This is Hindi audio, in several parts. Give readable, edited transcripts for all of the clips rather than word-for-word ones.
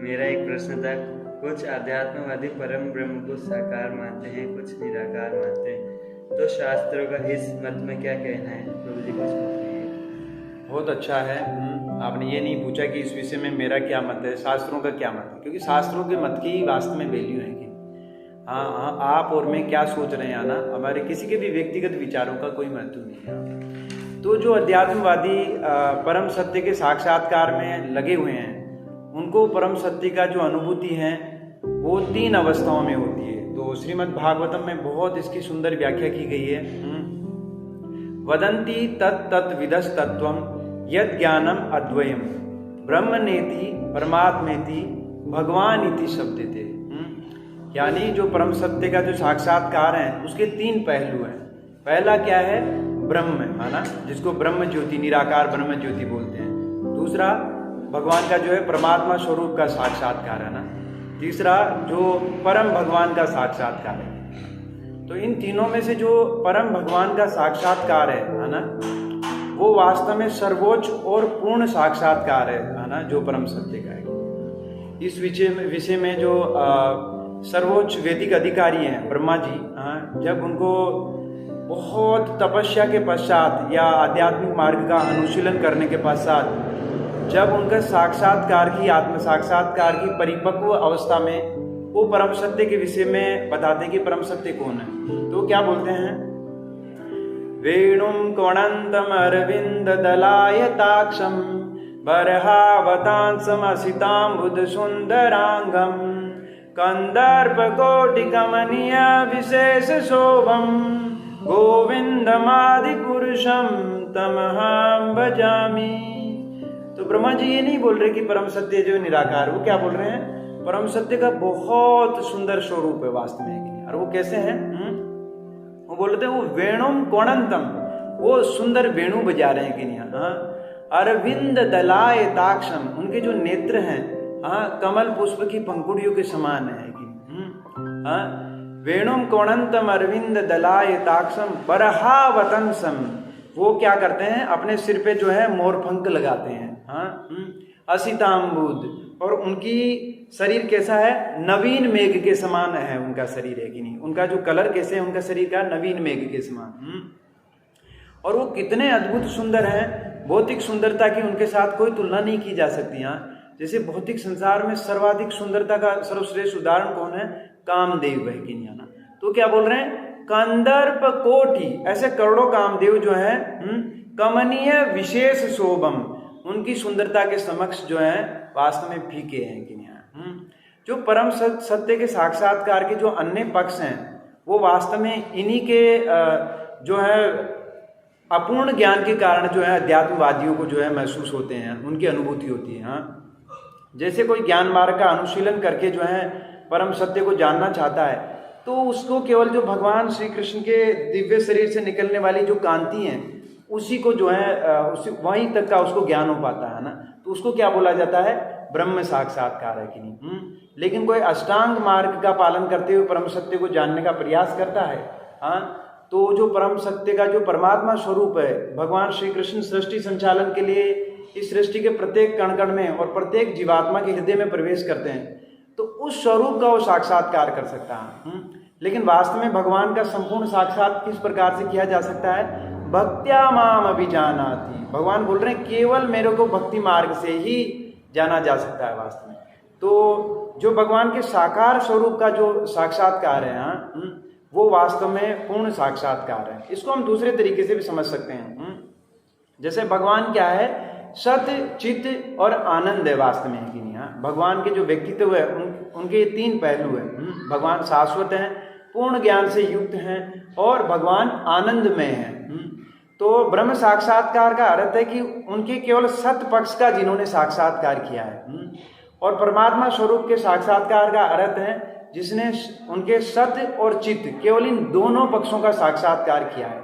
मेरा एक प्रश्न था। कुछ आध्यात्मवादी परम ब्रह्म को साकार मानते हैं, कुछ निराकार मानते हैं। तो शास्त्रों का इस मत में क्या कहना है? प्रभु जी कुछ बताइए। बहुत अच्छा है। आपने ये नहीं पूछा कि इस विषय में मेरा क्या मत है, शास्त्रों का क्या मत है, क्योंकि शास्त्रों के मत की वास्तव में वैल्यू है कि हाँ, आप और मैं क्या सोच रहे हैं ना, हमारे किसी के भी व्यक्तिगत विचारों का कोई महत्व नहीं है। तो जो अध्यात्मवादी परम सत्य के साक्षात्कार में लगे हुए हैं, उनको परम सत्य का जो अनुभूति है वो 3 अवस्थाओं में होती है। तो श्रीमद् भागवतम में बहुत इसकी सुंदर व्याख्या की गई है। वदंती तत् विदस तत्वम यद ज्ञानम अद्वयम ब्रह्मनेति परमात्मेति भगवान इति शब्द थे। यानी जो परम सत्य का जो साक्षात्कार है उसके 3 पहलू हैं। पहला क्या है? ब्रह्म है ना, जिसको ब्रह्म ज्योति, निराकार ब्रह्म ज्योति बोलते हैं। दूसरा भगवान का जो है परमात्मा स्वरूप का साक्षात्कार है ना। तीसरा जो परम भगवान का साक्षात्कार है। तो इन तीनों में से जो परम भगवान का साक्षात्कार है ना, वो वास्तव में सर्वोच्च और पूर्ण साक्षात्कार है ना, जो परम सत्य का है। इस विषय में जो सर्वोच्च वैदिक अधिकारी हैं ब्रह्मा जी, जब उनको बहुत तपस्या के पश्चात या आध्यात्मिक मार्ग का अनुशीलन करने के पश्चात जब उनका साक्षात्कार की, आत्म साक्षात्कार की परिपक्व अवस्था में वो परम सत्य के विषय में बताते हैं कि परम सत्य कौन है। तो क्या बोलते हैं? वेणुम कोणंतम अरविंद दलायताक्षम बरहावतांसम असितांबुद सुंदरांगम कंदर्प कोटि कमनीय विशेष शोभम गोविंदमादि पुरुषम तमहम भजामि। तो ब्रह्मा जी ये नहीं बोल रहे कि परम सत्य जो निराकार, वो क्या बोल रहे हैं? परम सत्य का बहुत सुंदर स्वरूप है वास्तव में। और वो कैसे हैं? वो बोल रहे थे वो वेणुम कोणंतम, वो सुंदर वेणु बजा रहे हैं कि नहीं। अरविंद दलाय ताक्षम, उनके जो नेत्र हैं कमल पुष्प की पंखुड़ियों के समान है कि वेणुम कोणंतम अरविंद दलाय ताक्षम बरहावतंसम, वो क्या करते हैं? अपने सिर पे जो है मोरपंख लगाते हैं। असितांबुद, और उनकी शरीर कैसा है? नवीन मेघ के समान है उनका शरीर है कि नहीं। उनका जो कलर कैसे है उनका शरीर का? नवीन मेघ के समान। और वो कितने अद्भुत सुंदर हैं, भौतिक सुंदरता की उनके साथ कोई तुलना नहीं की जा सकती। जैसे भौतिक संसार में सर्वाधिक सुंदरता का सर्वश्रेष्ठ उदाहरण कौन है? कामदेव है कि नहीं ना। तो क्या बोल रहे हैं? कंदर्प कोटि, ऐसे करोड़ों कामदेव जो है कमनीय विशेष शोभम, उनकी सुंदरता के समक्ष जो है वास्तव में फीके हैं कि नहीं। जो परम सत्य के साक्षात्कार के जो अन्य पक्ष हैं वो वास्तव में इन्हीं के जो है अपूर्ण ज्ञान के कारण जो है अध्यात्मवादियों को जो है महसूस होते हैं, उनकी अनुभूति होती है। जैसे कोई ज्ञान मार्ग का अनुशीलन करके जो है परम सत्य को जानना चाहता है, तो उसको केवल जो भगवान श्री कृष्ण के दिव्य शरीर से निकलने वाली जो कांति है उसी को जो है उसी वहीं तक का उसको ज्ञान हो पाता है ना। तो उसको क्या बोला जाता है? ब्रह्म साक्षात्कार है कि नहीं। लेकिन कोई अष्टांग मार्ग का पालन करते हुए परम सत्य को जानने का प्रयास करता है, तो जो परम सत्य का जो परमात्मा स्वरूप है, भगवान श्री कृष्ण सृष्टि संचालन के लिए इस सृष्टि के प्रत्येक कण कण में और प्रत्येक जीवात्मा के हृदय में प्रवेश करते हैं, तो उस स्वरूप का वो साक्षात्कार कर सकता है। लेकिन वास्तव में भगवान का संपूर्ण साक्षात किस प्रकार से किया जा सकता है? भक्त्या माम अभिजानाति, भगवान बोल रहे हैं केवल मेरे को भक्ति मार्ग से ही जाना जा सकता है वास्तव में। तो जो भगवान के साकार स्वरूप का जो साक्षात्कार है वो वास्तव में पूर्ण साक्षात्कार है। इसको हम दूसरे तरीके से भी समझ सकते हैं। जैसे भगवान क्या है? सत्य, चित्त और आनंद है वास्तव में कि नहीं। भगवान के जो व्यक्तित्व है उनके 3 पहलू हैं। भगवान शाश्वत हैं, पूर्ण ज्ञान से युक्त हैं और भगवान आनंदमय हैं। तो ब्रह्म साक्षात्कार का अर्थ है कि उनके केवल सत्य पक्ष का जिन्होंने साक्षात्कार किया है, और परमात्मा स्वरूप के साक्षात्कार का अर्थ है जिसने उनके सत्य और चित्त केवल इन दोनों पक्षों का साक्षात्कार किया है।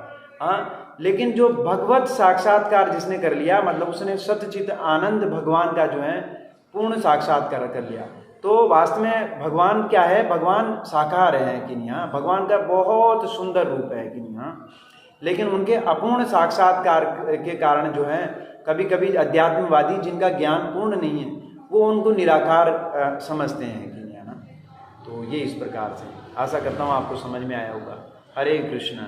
लेकिन जो भगवत साक्षात्कार जिसने कर लिया, मतलब उसने सत्य चित्त आनंद भगवान का जो है पूर्ण साक्षात्कार कर लिया। तो वास्तव में भगवान क्या है? भगवान साकार है कि नहीं। भगवान का बहुत सुंदर रूप है कि नहीं। लेकिन उनके अपूर्ण साक्षात्कार के कारण जो है कभी कभी अध्यात्मवादी जिनका ज्ञान पूर्ण नहीं है वो उनको निराकार समझते हैं कि नहीं, है ना। तो ये इस प्रकार से आशा करता हूँ आपको समझ में आया होगा। हरे कृष्णा।